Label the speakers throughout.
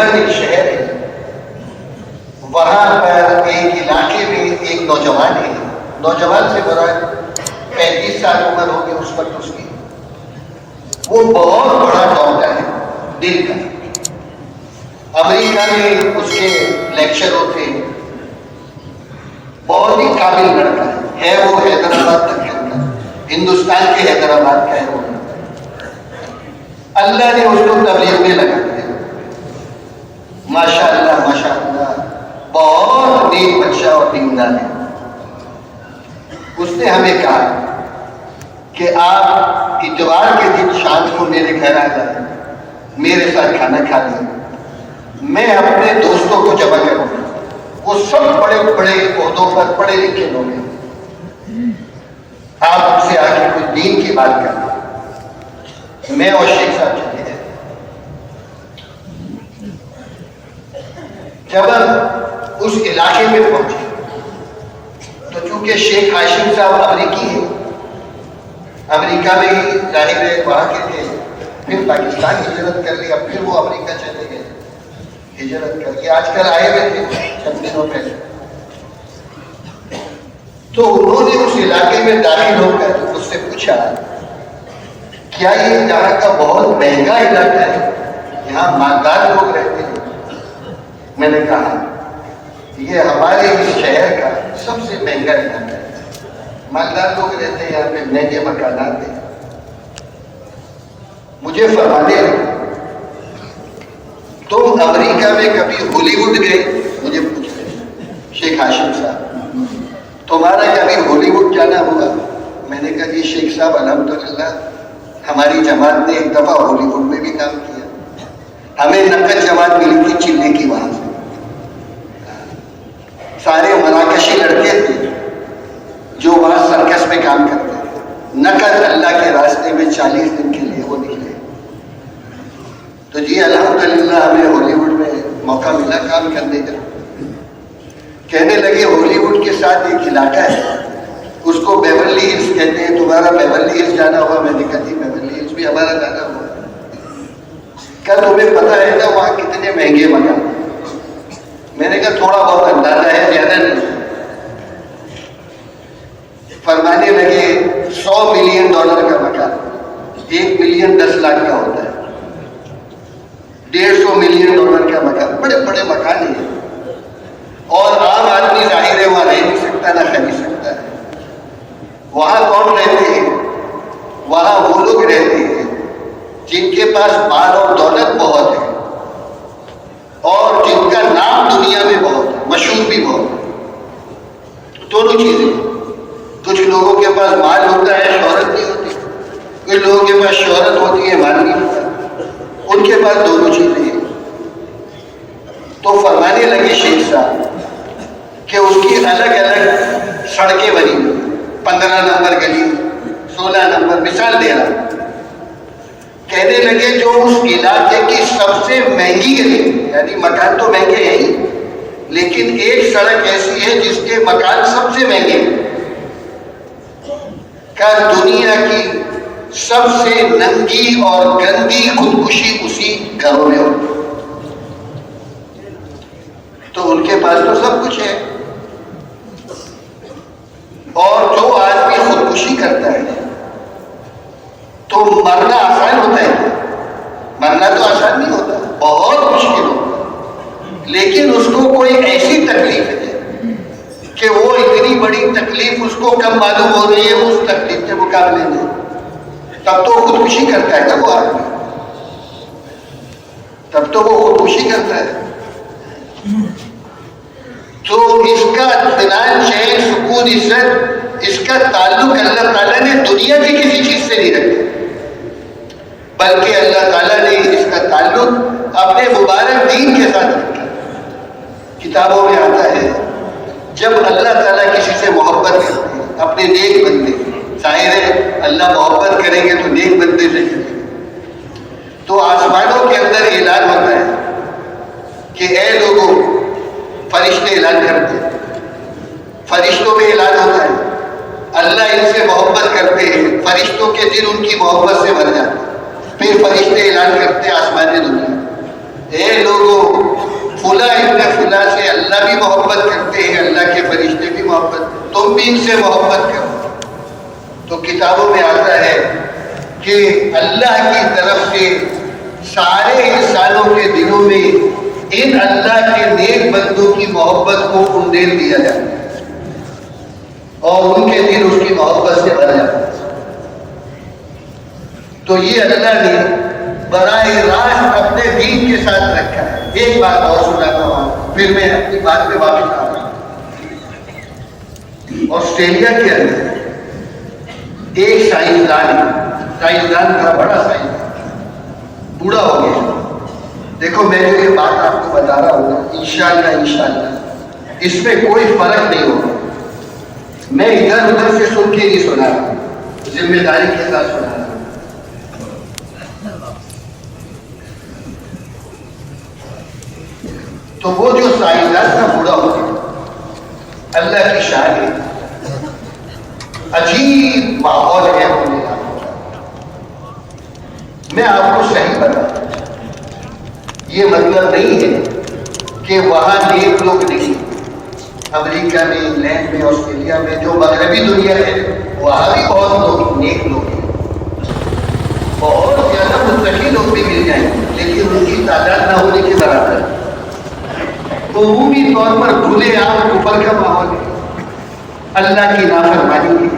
Speaker 1: خیبر ایک شہر ہے، وہاں پر ایک علاقے میں ایک نوجوان ہے، نوجوان سے مراد 35 سال عمر ہوگی اس وقت اس کی، وہ بہت بڑا ڈاکٹر ہے دل کا، امریکہ میں اس کے لیکچر ہوتے ہیں، بہت ہی قابل لڑکا ہے وہ حیدرآباد تک کا، ہندوستان کے حیدرآباد کا ہے وہ، اللہ نے اس کو تبلیغ میں لگا دیا، ماشاء اللہ بہت نیک بچہ اور دیندار ہے۔ اس نے ہمیں کہا کہ آپ اتوار کے دن شام کو میرے گھر آ جائیں، میرے ساتھ کھانا کھا لیں، میں اپنے دوستوں کو جمع کروں گا، وہ سب بڑے بڑے عہدوں پر پڑھے لکھے لوگ ہیں، آپ ان سے آ کے کوئی دین کی بات کریں۔ میں اور شیخ صاحب چلے گئے۔ جب ہم اس علاقے میں پہنچے تو چونکہ شیخ ہاشم صاحب امریکی ہیں، امریکہ میں ہی ظاہر ہے وہاں کے تھے، پھر پاکستان ہجرت کر لیا، پھر وہ امریکہ چلے گئے ہجرت کر کے، آج کل آئے ہوئے تھے چند دنوں پہلے۔ تو انہوں نے اس علاقے میں داخل ہو کر مجھ سے پوچھا کیا یہ یہاں کا بہت مہنگا علاقہ ہے، یہاں مالدار لوگ رہتے ہیں؟ میں نے کہا یہ ہمارے اس شہر کا سب سے مہنگا علاقہ ہے، مالدار لوگ رہتے ہیں یہاں پہ، مہنگے مکانات ہیں۔ مجھے فرمانے لگے تم امریکہ میں کبھی ہالی ووڈ گئے؟ مجھے پوچھ رہے شیخ ہاشم صاحب، تمہارا کبھی ہالی ووڈ جانا ہوا؟ میں نے کہا جی شیخ صاحب الحمدللہ ہماری جماعت نے ایک دفعہ ہالی ووڈ میں بھی کام کیا، ہمیں نقد جماعت ملی تھی چلے کی، وہاں سے سارے مراکشی لڑکے تھے جو وہاں سرکس میں کام کرتے تھے، نقد اللہ کے راستے میں 40 دن کے لیے وہ نکلے۔ تو جی الحمدللہ ہمیں ہالی ووڈ میں موقع ملا کام کرنے کا۔ کہنے لگے ہالی ووڈ کے ساتھ ایک علاقہ ہے، اس کو بیورلی ہلز کہتے ہیں، تمہارا بیورلی ہلز جانا ہوا؟ میں نے کہا جی بیورلی ہلز بھی ہمارا جانا ہوا۔ کیا تمہیں پتہ ہے نا وہاں کتنے مہنگے مکان؟ میں نے کہا تھوڑا بہت اندازہ ہے، زیادہ نہیں۔ فرمانے لگے 100 ملین ڈالر کا مکان، 1 ملین 10 لاکھ کا ہوتا ہے، 150 ملین ڈالر کا مکان، بڑے بڑے مکان ہیں، اور عام آدمی ظاہر ہے وہاں رہ نہیں سکتا نہ خرید سکتا ہے۔ وہاں کون رہتے ہیں؟ وہاں وہ لوگ رہتے ہیں جن کے پاس مال اور دولت بہت ہے، اور جن کا نام دنیا میں بہت ہے، مشہور بھی بہت ہے، دونوں چیزیں۔ کچھ لوگوں کے پاس مال ہوتا ہے، شہرت نہیں ہوتی، کچھ لوگوں کے پاس شہرت ہوتی ہے، مال نہیں ہوتا، ان کے پاس دونوں چیزیں ہیں۔ تو فرمانے لگے شیخ صاحب کہ اس کی الگ الگ سڑکیں بنی، 15 نمبر گلی، 16 نمبر، مثال دے رہا۔ کہنے لگے جو اس علاقے کی سب سے مہنگی گلی، یعنی مکان تو مہنگے ہیں ہی، لیکن ایک سڑک ایسی ہے جس کے مکان سب سے مہنگے ہیں، کہ دنیا کی سب سے ننگی اور گندی خودکشی اسی گھروں میں ہوتی ہے۔ تو ان کے پاس تو سب کچھ ہے، اور جو آدمی خودکشی کرتا ہے تو مرنا آسان ہوتا ہے؟ مرنا تو آسان نہیں ہوتا، بہت مشکل ہوتا ہے، لیکن اس کو کوئی ایسی تکلیف ہے کہ وہ اتنی بڑی تکلیف اس کو کم معلوم ہو رہی ہے اس تکلیف کے مقابلے میں، تب تو خودکشی کرتا ہے نا وہ آدمی، تب تو وہ خودکشی کرتا ہے۔ تو اس کا اطمینان، چین، سکون، عزت، اس کا تعلق اللہ تعالیٰ نے دنیا کی کسی چیز سے نہیں رکھا، بلکہ اللہ تعالیٰ نے اس کا تعلق اپنے مبارک دین کے ساتھ رکھا۔ کتابوں میں آتا ہے جب اللہ تعالیٰ کسی سے محبت کرتے ہیں، اپنے نیک بندے، ظاہر ہے اللہ محبت کریں گے تو نیک بندے سے کریں گے، تو آسمانوں کے اندر اعلان ہوتا ہے کہ اے لوگوں، فرشتے اعلان کرتے ہیں، فرشتوں میں اعلان ہوتا ہے اللہ ان سے محبت کرتے ہیں، فرشتوں کے دل ان کی محبت سے بھر جاتے ہیں، پھر فرشتے اعلان کرتے ہیں آسمانی دنیا، اے لوگوں فلاں ابن فلاں سے اللہ بھی محبت کرتے ہیں، اللہ کے فرشتے بھی محبت، تم بھی ان سے محبت کرو. تو کتابوں میں آتا ہے کہ اللہ کی طرف سے سارے انسانوں کے دلوں میں ان اللہ کے نیک بندوں کی محبت کو انڈیل دیا جاتا ہے اور ان کے دل اس کی محبت سے بھر جاتا ہے. تو یہ اللہ نے براہ راست اپنے دین کے ساتھ رکھا ہے. ایک بات اور سناتا ہوں پھر میں اپنی بات پہ واپس آتا ہوں. آسٹریلیا کے اندر ایک سائنسدان ہے، سائنسدان کا بڑا سائنسدان بوڑھا ہو گیا. دیکھو میں جو یہ بات آپ کو بتا رہا ہوں انشاءاللہ اس میں کوئی فرق نہیں ہوگا. میں ادھر ادھر سے سن کے نہیں سنا رہا، ذمہ داری کے ساتھ سنا رہا. تو وہ جو سائنسدان کا بوڑھا ہو گیا، اللہ کی شان ہے، عجیب ماحول ہے اپنے علاقوں کا. میں آپ کو صحیح بتاؤں، یہ مطلب نہیں ہے کہ وہاں نیک لوگ نہیں. امریکہ میں، انگلینڈ میں، آسٹریلیا میں، جو مغربی دنیا ہے وہاں بھی بہت لوگ نیک لوگ ہیں، بہت زیادہ متقی لوگ بھی مل جائیں لیکن ان کی تعداد نہ ہونے کے برابر ہے. عمومی طور پر کھلے عام کفر کا ماحول ہے، اللہ کی نافرمانی ہے،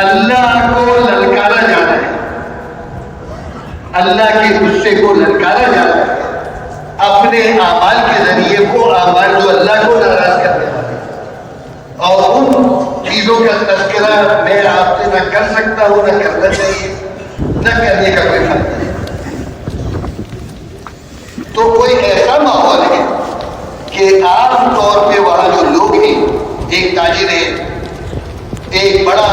Speaker 1: اللہ کو للکارا جانا ہے، اللہ کے غصے کو للکارا جانا ہے اپنے اعمال کے ذریعے، وہ اعمال جو اللہ کو ناراض کرنے والے ہیں. اور ان چیزوں کا تذکرہ میں آپ سے نہ کر سکتا ہوں، نہ کرنا چاہیے، نہ کرنے کا کوئی فرق نہیں. تو کوئی ایسا ماحول ہے کہ عام طور پہ وہاں جو لوگ ہیں، ایک تاجر ہے، ایک بڑا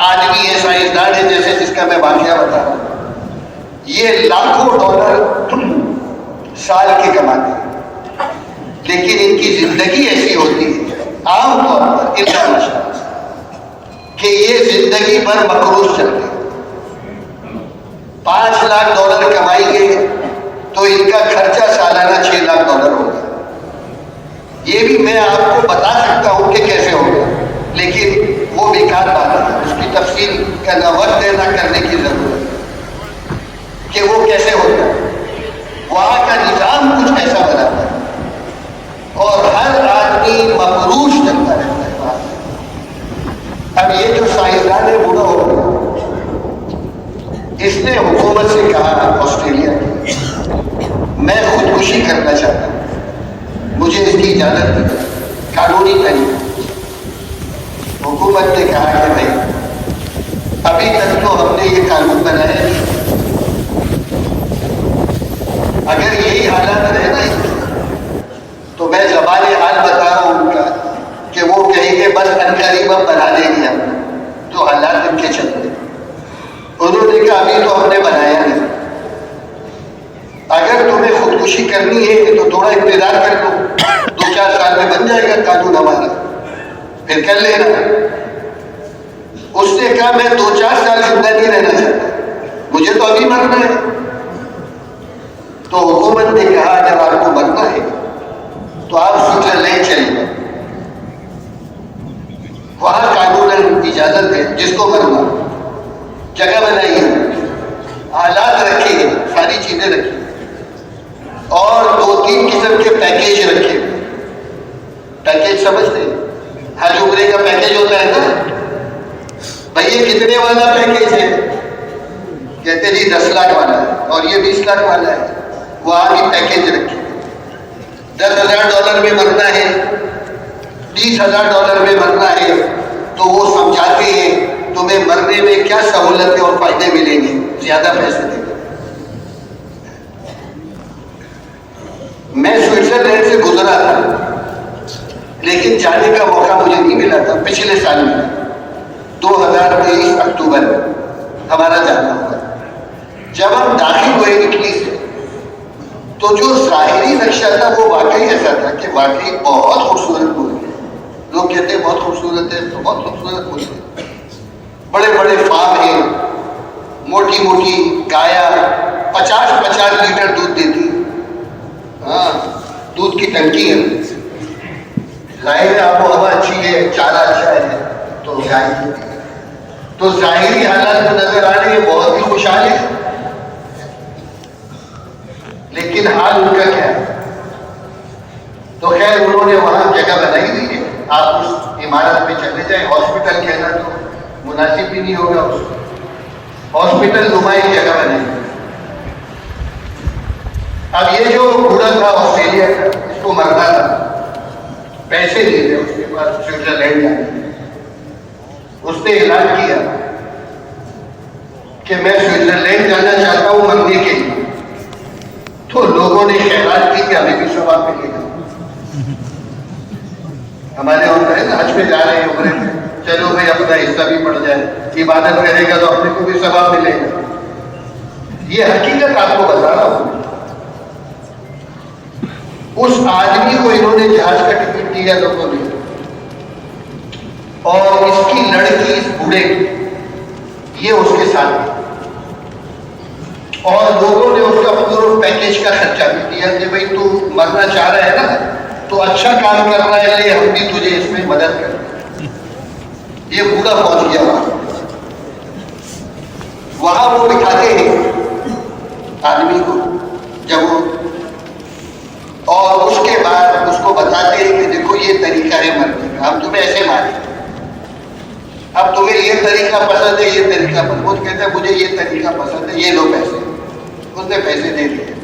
Speaker 1: آدمی ہے، سائنسدان ہے، جیسے جس کا میں واقعہ بتا رہا ہوں، یہ لاکھوں ڈالر سال کے کماتے ہیں لیکن ان کی زندگی ایسی ہوتی ہے عام طور پر اتنا مشکل کہ یہ زندگی بھر مقروض چلتے ہیں. 5 لاکھ ڈالر کمائیں گے تو ان کا خرچہ سالانہ 6 لاکھ ڈالر ہوگا. یہ بھی میں آپ کو بتا سکتا ہوں کہ کیسے ہوگا لیکن وہ بیکار بات ہے، اس کی تفصیل کا نہ وقت ہے نہ کرنے کی ضرورت ہے کہ وہ کیسے ہوتا ہے. وہاں کا نظام کچھ ایسا بناتا ہے اور ہر آدمی مقروض چلتا رہتا ہے. اب یہ جو سائنسدان ہے بوڑھا ہو گیا، اس نے حکومت سے کہا آسٹریلیا کی میں خودکشی کرنا چاہتا ہوں، مجھے اس کی اجازت دی قانونی طریقے. حکومت نے کہا کہ بھائی ابھی تک تو ہم نے یہ قانون بنایا نہیں، اگر یہی حالات رہے نا تو میں زبان حال بتا رہا ہوں ان کا کہ وہ کہیں گے بس عنقریب اب بنا دیں گے ہم، تو حالات ان کے چلتے. انہوں نے کہا ابھی تو ہم نے بنایا نہیں، اگر تمہیں خودکشی کرنی ہے تو تھوڑا اقتدار کر لو، 2-4 سال میں بن جائے گا قانون ہمارا، پھر کر لینا. اس نے کہا میں 2-4 سال زندہ نہیں رہنا چاہتا، مجھے تو ابھی مرنا ہے. تو حکومت نے کہا اگر آپ کو مرنا ہے تو آپ سوئٹزرلینڈ چلیں گے، وہاں قانون اجازت ہے جس کو مرنا، جگہ بنائی ہے، آلات رکھے ہیں، ساری چیزیں رکھی اور 2-3 قسم کے پیکیج رکھے. پیکیج سمجھتے ہیں؟ ہر عمرے کا پیکیج ہوتا ہے نا، بھائی یہ کتنے والا پیکیج ہے؟ کہتے جی 10 لاکھ والا ہے اور یہ 20 لاکھ والا ہے. وہاں بھی پیکیج رکھے. $10,000 میں مرنا ہے، $30,000 میں مرنا ہے تو وہ سمجھاتے ہیں تمہیں مرنے میں کیا سہولتیں اور فائدے ملیں گے، زیادہ پیسے دیں گے. میں سوئٹزرلینڈ سے گزرا تھا لیکن جانے کا موقع مجھے نہیں ملا تھا. پچھلے سال میں 2023 اکتوبر میں ہمارا جانا ہوا. جب ہم داخل ہوئے اٹلی سے تو جو ظاہری نقشہ تھا وہ واقعی ایسا تھا کہ واقعی بہت خوبصورت ملک ہے. لوگ کہتے ہیں بہت خوبصورت ہے، تو بہت خوبصورت ملک ہے. بڑے بڑے فارم ہیں، موٹی موٹی گایا 50-50 لیٹر دودھ دیتی. ہاں دودھ کی ٹنکی ہے, ظاہر ہے آب و ہوا اچھی ہے, چارہ اچھا ہے تو گائے ہوتی ہے, تو ظاہری حالات میں نظر آ رہے ہیں بہت ہی خوشحال ہے, لیکن حال ان کا کیا ہے؟ تو خیر انہوں نے وہاں جگہ بنائی دی ہے, آپ اس عمارت میں چلے جائیں, ہاسپٹل کہنا تو مناسب بھی نہیں ہوگا, اس ہاسپٹل نمائش جگہ بنائی. اب یہ جو بوڑھا تھا آسٹریلیا کا, اس کو مرنا تھا, پیسے نہیں تھے اس کے پاس سوئٹزرلینڈ جانے, اس نے اعلان کیا کہ میں سوئٹزرلینڈ جانا چاہتا ہوں مرنے کے لیے. تو لوگوں نے خیرات کی کہ ہمیں بھی ثواب ملے گا. ہمارے ہوتا ہے نا, حج میں جا رہے ہیں عمرے میں, چلو بھائی اپنا حصہ بھی پڑ جائے, عبادت کرے گا تو اپنے کو بھی ثواب ملے گا. یہ حقیقت آپ کو بتا رہا ہوں. اس آدمی کو انہوں نے جہاز کا ٹکٹ دیا لوگوں نے, اور اس کی لڑکی اس بوڑھے یہ اس کے ساتھ تھی, اور لوگوں نے اس کا پورا پیکیج کا خرچہ بھی دیا کہ بھائی تو مرنا چاہ رہا ہے نا, تو اچھا کام کر رہا ہے, لے ہم بھی تجھے اس میں مدد کریں. یہ بوڑھا پہنچ گیا وہاں وہ بٹھاتے ہیں آدمی کو جب وہ, اور اس کے بعد اس کو بتاتے ہیں کہ دیکھو یہ طریقہ ہے مرنے کا, ہم تمہیں ایسے ماریں, اب تمہیں یہ طریقہ پسند ہے, یہ طریقہ پسند. وہ کہتا ہے مجھے یہ طریقہ پسند ہے, یہ لو پیسے. اس نے پیسے دے دیے.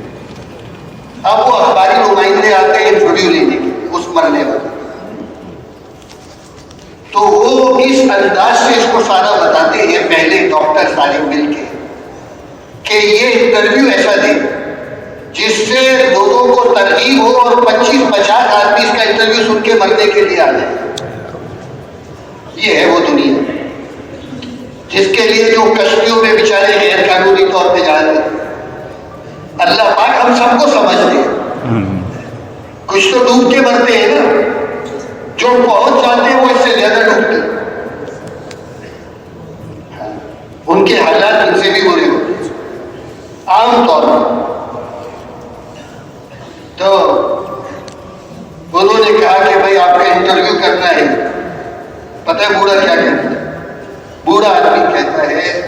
Speaker 1: اب وہ اخباری نمائندے آتے ہیں انٹرویو لینے کے اس مرنے والے, تو وہ اس انداز سے اس کو سارا بتاتے ہیں پہلے ڈاکٹر سارے مل کے کہ یہ انٹرویو ایسا دے جس سے لوگوں کو ترغیب ہو, اور 25-50 آدمی اس کا انٹرویو سن کے مرنے کے لیے آ جائے. یہ ہے وہ دنیا جس کے لیے جو کشتیوں میں بیچارے غیر قانونی طور پہ جا رہے ہیں. اللہ پاک ہم سب کو سمجھتے ہیں, کچھ تو ڈوب کے مرتے ہیں نا, جو پہنچ جاتے ہیں وہ اس سے زیادہ ڈوبتے ہیں, ان کے حالات ان سے بھی برے ہوتے ہیں عام طور پر. تو انہوں نے کہا کہ بھائی آپ کا انٹرویو کرنا ہے. پتہ ہے بوڑھا کیا کہتا ہے؟ بوڑھا آدمی کہتا ہے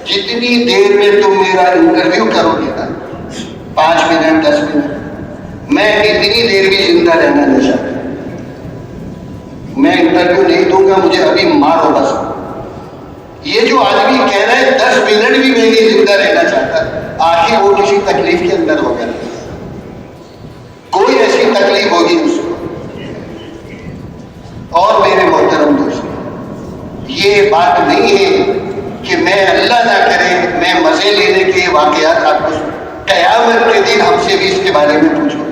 Speaker 1: جتنی دیر میں تم میرا انٹرویو کرو گے نا, 5 منٹ 10 منٹ, میں اتنی دیر بھی زندہ رہنا نہیں چاہتا. میں انٹرویو نہیں دوں گا, مجھے ابھی مارو بس. یہ جو آدمی کہہ رہا ہے 10 منٹ بھی میں نہیں زندہ رہنا چاہتا, آخر وہ کسی تکلیف کے اندر ہوگا, کوئی ایسی تکلیف ہوگی اس کو. اور میرے محترم دوست, یہ بات نہیں ہے کہ میں اللہ نہ کرے میں مزے لینے کے واقعات آپ کو, قیامت کے دن ہم سے بھی اس کے بارے میں پوچھو.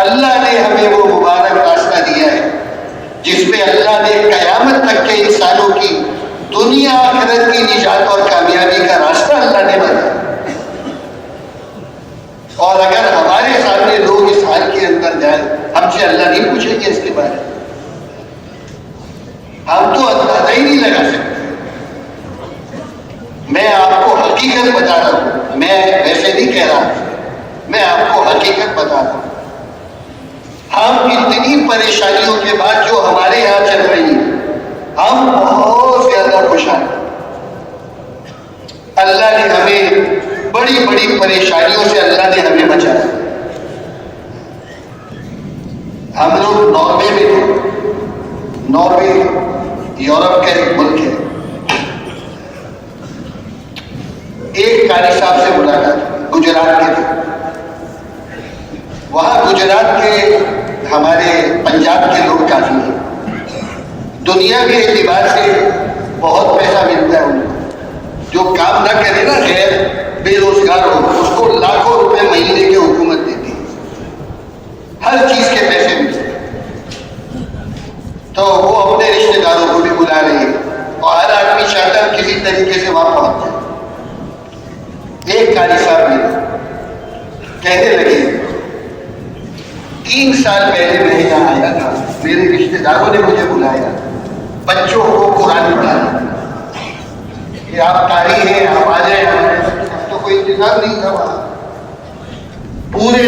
Speaker 1: اللہ نے ہمیں وہ مبارک راستہ دیا ہے جس میں اللہ نے قیامت تک کے انسانوں کی دنیا آخرت کی نجات اور کامیابی کا راستہ اللہ نے بنایا. اور اگر ہمارے سامنے لوگ اس حال کے اندر جائیں, ہم سے اللہ نہیں پوچھیں گے اس کے بارے میں, ہم تو اندازہ ہی نہیں لگا سکتے. میں آپ کو حقیقت بتا رہا ہوں, میں ویسے نہیں کہہ رہا, میں آپ کو حقیقت بتا رہا ہوں. ہم اتنی پریشانیوں کے بعد جو ہمارے یہاں چل رہی ہیں, ہم بہت زیادہ خوشحال ہیں. اللہ نے ہمیں بڑی بڑی پریشانیوں سے اللہ نے ہمیں بچایا. ہم لوگ ناروے میں تھے. ناروے یورپ کا ایک ملک ہے. ایک قاری صاحب سے ملاقات گجرات کے تھے. وہاں گجرات کے ہمارے پنجاب کے لوگ کافی ہیں. دنیا کے اعتبار سے بہت پیسہ ملتا ہے ان کو. جو کام نہ کرے نا غیر بے روزگار ہو, اس کو لاکھوں روپے مہینے کی حکومت دیتی ہے, ہر چیز کے پیسے ملتے ہیں. تو وہ اپنے رشتے داروں کو بھی بلا رہے ہیں, اور ہر آدمی چاہتا ہے کسی طریقے سے وہاں پہنچ جائے. ایک قاری صاحب نے کہنے لگے 3 سال پہلے میں یہاں آیا تھا, میرے رشتے داروں نے مجھے بلایا, بچوں کو قرآن پڑھانا کہ آپ قاری ہیں, آپ آ جائیں ہمارے. اب تو کوئی انتظام نہیں تھا وہاں. پورے